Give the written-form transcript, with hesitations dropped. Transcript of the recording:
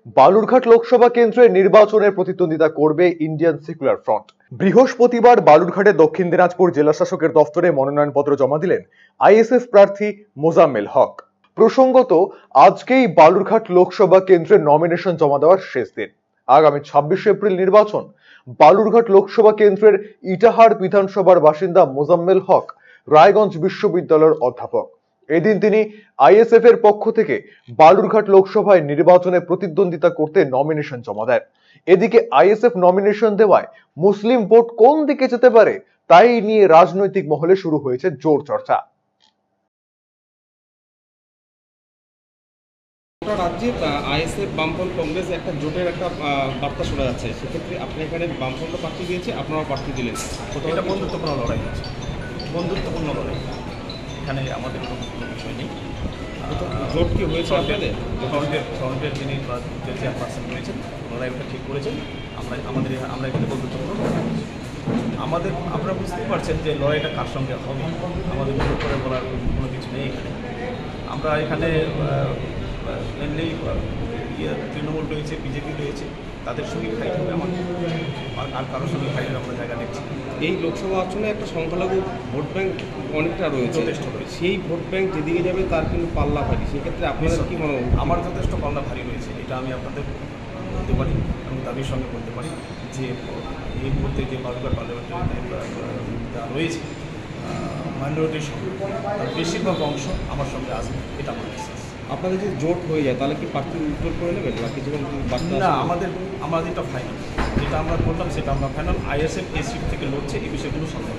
বালুরঘাট লোকসভা কেন্দ্রে নির্বাচনের প্রতিদ্বন্দ্বিতা করবে ইন্ডিয়ান সেকুলার ফ্রন্ট। বৃহস্পতিবার বালুরঘাটে দক্ষিণ দিনাজপুর জেলা শাসকের দফতরে মনোনয়নপত্র জমা দিলেন আইএসএফ প্রার্থী মোজাম্মেল হক। প্রসঙ্গত, আজকেই বালুরঘাট লোকসভা কেন্দ্রে নমিনেশন জমা দেওয়ার শেষ দিন। আগামী 26 এপ্রিল নির্বাচন। বালুরঘাট লোকসভা কেন্দ্রের ইটাহার বিধানসভার বাসিন্দা মোজাম্মেল হক রায়গঞ্জ বিশ্ববিদ্যালয়ের অধ্যাপক। এদিন তিনি আইএসএফ এর পক্ষ থেকে বালুরঘাট লোকসভায় নির্বাচনে প্রতিদ্বন্দ্বিতা করতে নমিনেশন জমা দেন। এদিকে আইএসএফ নমিনেশন দেওয়ায় মুসলিম ভোট কোন দিকে যেতে পারে তাই নিয়ে রাজনৈতিক মহলে শুরু হয়েছে জোর চর্চা। রাজ্যে আইএসএফ বামফ্রন্ট কংগ্রেস একটা জোটের একটা বার্তা শোনা যাচ্ছে, সেক্ষেত্রে আপনি এখানে বামফ্রন্ট প্রার্থী দিয়েছে, আপনারাও প্রার্থী দিলেন। এটা বন্ধুত্বপূর্ণ লড়াই আছে, বন্ধুত্বপূর্ণ লড়াই, এখানে আমাদের কোনো বিষয় নেই। জোট কি হয়েছে আপনাদের? ফ্রন্টের যিনি চেয়ারপারসন রয়েছেন ওনারা এটা ঠিক করেছেন। আমরা এখানে বন্ধুত্বপূর্ণ লড়াই করছি। আপনারা বুঝতেই পারছেন যে লড়াইটা কার সঙ্গে হবে, আমাদের জোট করে বলার কোনো কিছু নেই এখানে। আমরা এখানে মেনলি তৃণমূল রয়েছে, বিজেপি রয়েছে, তাদের সঙ্গে ফাইট হবে আমাদের, আর কারোর সঙ্গে ফাইটের আমরা জায়গা দেখছি। এই লোকসভা আসনে একটা সংখ্যালঘু ভোট ব্যাংক অনেকটা রয়েছে, যথেষ্ট রয়েছে। সেই ভোট ব্যাংক যেদিকে যাবে তার কিন্তু পাল্লা ভারী, সেক্ষেত্রে আপনাদের কি মনে হয়? আমার যথেষ্ট পাল্লা ভারী রয়েছে, এটা আমি আপনাদের বলতে পারি, আমি দাবির সঙ্গে বলতে পারি যে এই মুহূর্তে যে বালুরঘাট পার্লামেন্টারি রয়েছে মাইনরিটির সঙ্গে তার বেশিরভাগ অংশ আমার সঙ্গে আসবে, এটা আমার বিশ্বাস। আপনাদের যদি জোট হয়ে যায় তাহলে কি প্রার্থী উত্তর করে নেবেন বা কিছু না? আমাদের এটা ফাইনাল, যেটা আমরা করলাম সেটা আমরা ফাইনাল। আইএসএফ এই সিট থেকে লড়ছে, এই বিষয়গুলো সন্দেহ।